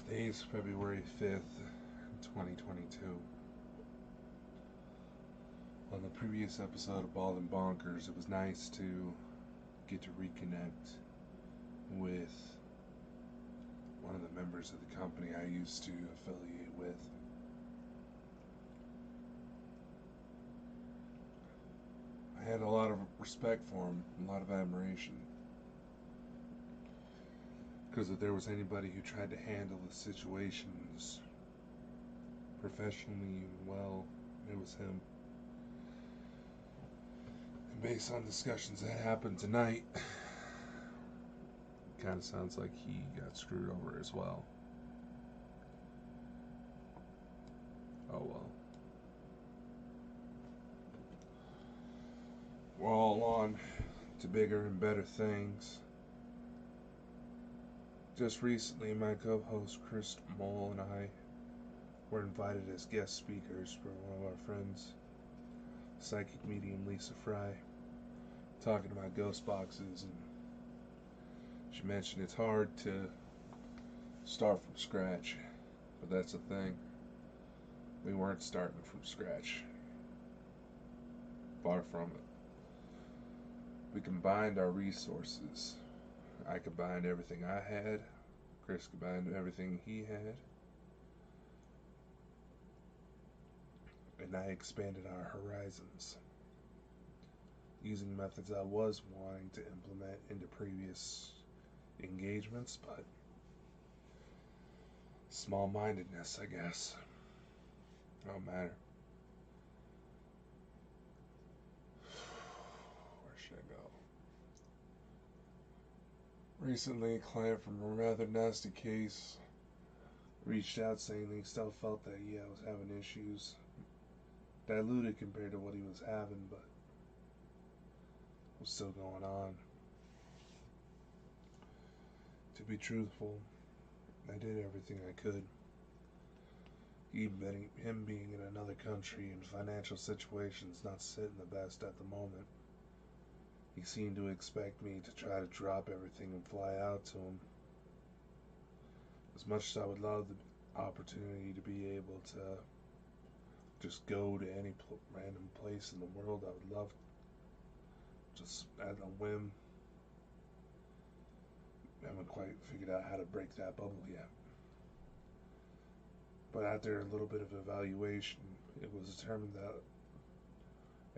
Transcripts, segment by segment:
Today is February 5th, 2022. On the previous episode of Bald and Bonkers, it was nice to get to reconnect with one of the members of the company I used to affiliate with. I had a lot of respect for him, a lot of admiration. Because if there was anybody who tried to handle the situations professionally and well, it was him. And based on discussions that happened tonight, it kind of sounds like he got screwed over as well. Oh well. We're all on to bigger and better things. Just recently, my co-host Chris Mole and I were invited as guest speakers for one of our friends, psychic medium Lisa Fry, talking about ghost boxes, and she mentioned it's hard to start from scratch, but that's the thing. We weren't starting from scratch. Far from it. We combined our resources. I combined everything I had. Chris combined everything he had. And I expanded our horizons using methods I was wanting to implement into previous engagements, but small-mindedness, I guess. Don't matter. Where should I go? Recently, a client from a rather nasty case reached out saying he still felt that I was having issues. Diluted compared to what he was having, but was still going on. To be truthful, I did everything I could. Him being in another country and financial situations not sitting the best at the moment, he seemed to expect me to try to drop everything and fly out to him. As much as I would love the opportunity to be able to just go to any random place in the world, I would love just at a whim. I haven't quite figured out how to break that bubble yet. But after a little bit of evaluation, it was determined that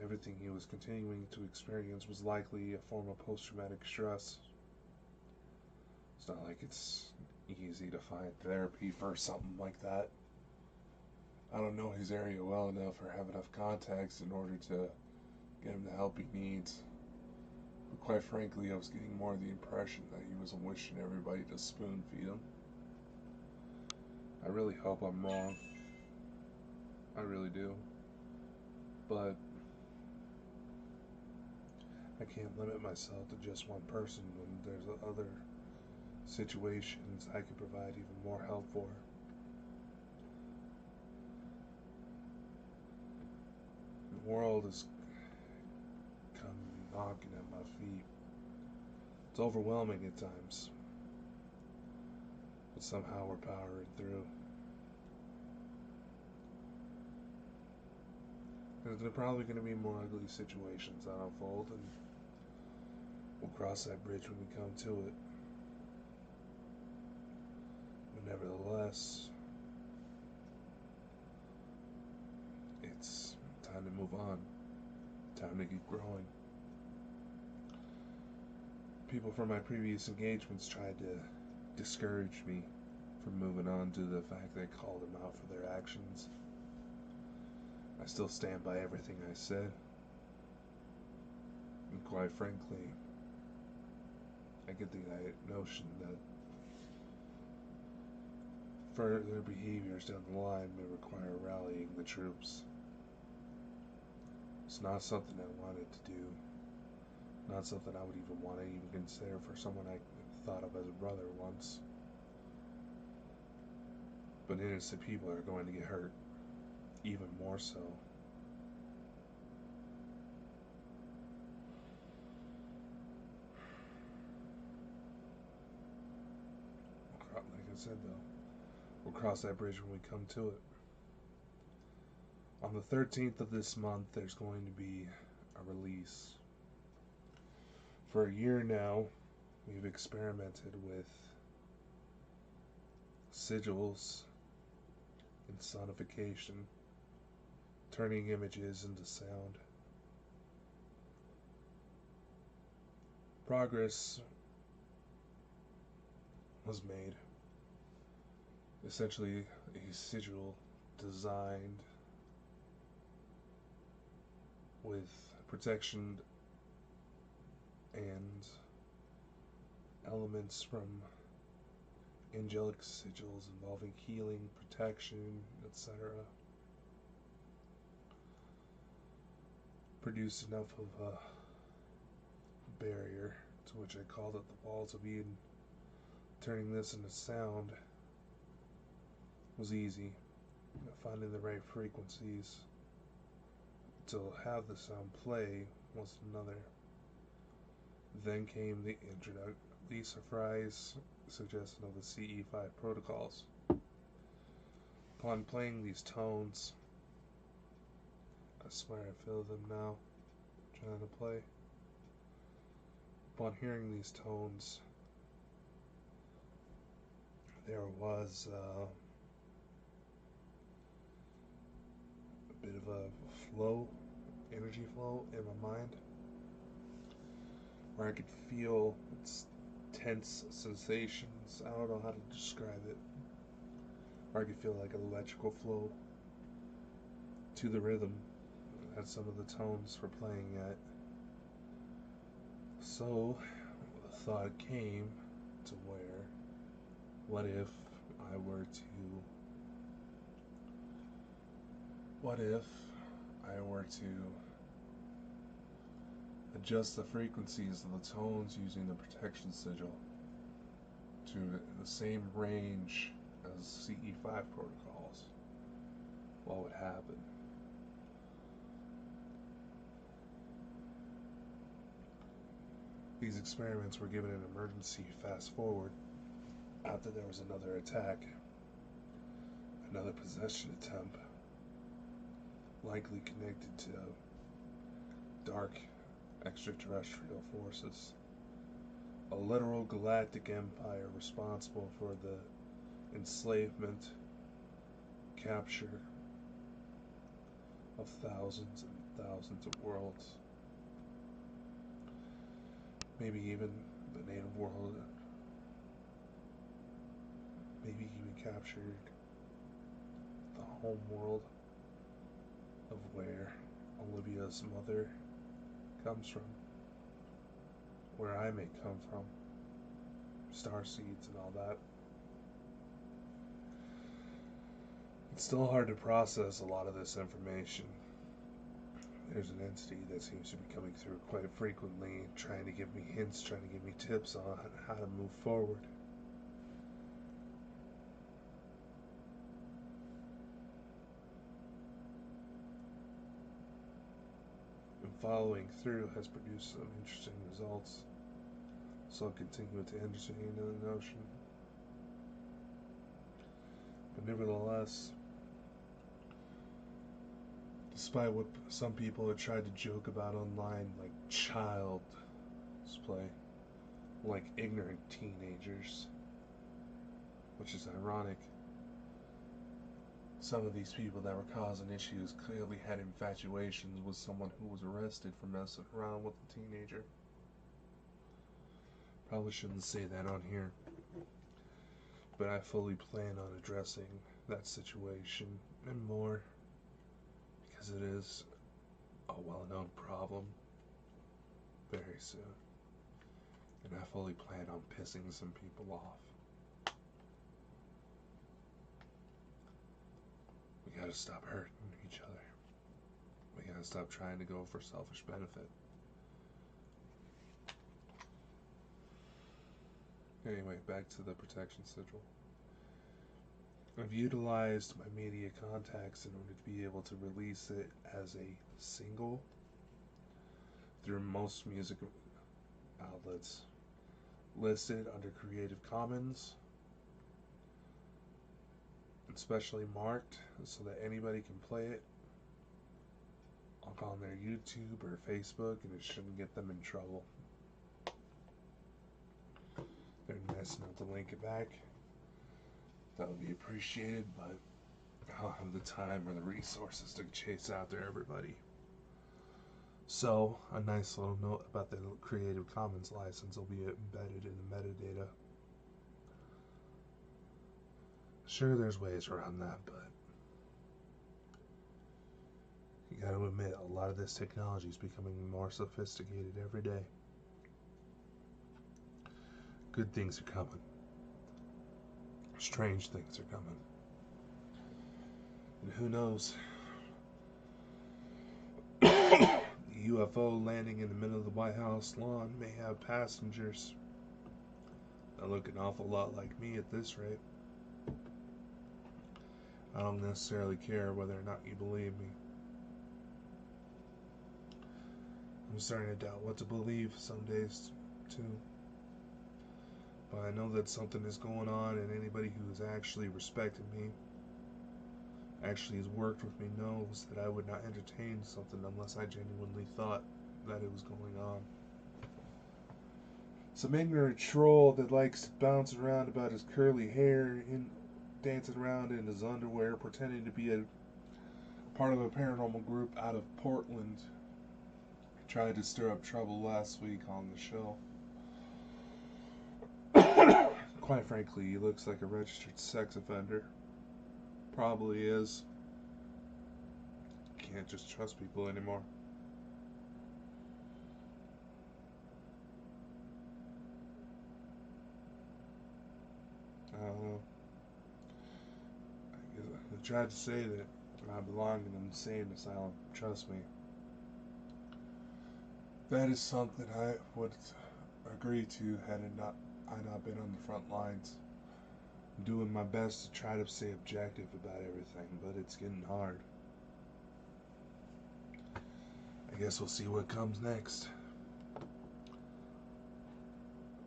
everything he was continuing to experience was likely a form of post-traumatic stress. It's not like it's easy to find therapy for something like that. I don't know his area well enough or have enough contacts in order to get him the help he needs. But quite frankly, I was getting more of the impression that he was wishing everybody to spoon feed him. I really hope I'm wrong. I really do. But I can't limit myself to just one person when there's other situations I could provide even more help for. The world is come knocking at my feet. It's overwhelming at times, but somehow we're powering through. There's probably going to be more ugly situations that unfold, and we'll cross that bridge when we come to it. But nevertheless, it's time to move on. Time to keep growing. People from my previous engagements tried to discourage me from moving on due to the fact that I called them out for their actions. I still stand by everything I said. And quite frankly, I get the notion that further behaviors down the line may require rallying the troops. It's not something I wanted to do. Not something I would even want to even consider for someone I thought of as a brother once. But innocent people are going to get hurt. Even more so. Like I said though, We'll cross that bridge when we come to it. On the 13th of this month, there's going to be a release. For a year now, we've experimented with sigils and sonification, turning images into sound. Progress was made. Essentially, a sigil designed with protection and elements from angelic sigils involving healing, protection, etc. Produced enough of a barrier, to which I called it the walls of Eden. Turning this into sound was easy. Finding the right frequencies to have the sound play was another. Then came the surprise suggestion of the CE5 protocols. Upon playing these tones, I swear I feel them now, trying to play. Upon hearing these tones, there was a bit of a flow, energy flow in my mind, where I could feel its tense sensations. I don't know how to describe it. Or I could feel like an electrical flow to the rhythm that some of the tones were playing at. So the thought came to where, what if I were to adjust the frequencies of the tones using the protection sigil to the same range as CE5 protocols? What would happen? These experiments were given an emergency fast forward after there was another attack, another possession attempt, likely connected to dark extraterrestrial forces, a literal galactic empire responsible for the enslavement, capture of thousands and thousands of worlds, maybe even the native world, maybe even captured the home world of where Olivia's mother comes from, where I may come from, star seeds and all that. It's still hard to process a lot of this information. There's an entity that seems to be coming through quite frequently, trying to give me hints, trying to give me tips on how to move forward. And following through has produced some interesting results, so I'll continue to entertain the notion. But nevertheless, despite what some people have tried to joke about online, like child's play, like ignorant teenagers, which is ironic. Some of these people that were causing issues clearly had infatuations with someone who was arrested for messing around with a teenager. Probably shouldn't say that on here, but I fully plan on addressing that situation and more, because it is a well-known problem very soon, and I fully plan on pissing some people off. We gotta stop hurting each other. We gotta stop trying to go for selfish benefit. Anyway, back to the protection sigil. I've utilized my media contacts in order to be able to release it as a single through most music outlets listed under Creative Commons especially marked so that anybody can play it on their YouTube or Facebook, and it shouldn't get them in trouble. They're nice enough to link it back. That would be appreciated, but I don't have the time or the resources to chase after everybody. So, a nice little note about the Creative Commons license will be embedded in the metadata. Sure, there's ways around that, but you gotta admit, a lot of this technology is becoming more sophisticated every day. Good things are coming. Strange things are coming. And who knows? The UFO landing in the middle of the White House lawn may have passengers that look an awful lot like me at this rate. I don't necessarily care whether or not you believe me. I'm starting to doubt what to believe some days, too. But I know that something is going on, and anybody who has actually respected me, actually has worked with me, knows that I would not entertain something unless I genuinely thought that it was going on. Some ignorant troll that likes to bounce around about his curly hair and dancing around in his underwear, pretending to be a part of a paranormal group out of Portland, tried to stir up trouble last week on the show. Quite frankly, he looks like a registered sex offender. Probably is. Can't just trust people anymore. I don't know. I tried to say that I belong in an insane asylum. Trust me. That is something I would agree to had I not been on the front lines. I'm doing my best to try to stay objective about everything, but it's getting hard. I guess we'll see what comes next.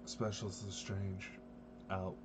Specialist is Strange. Out.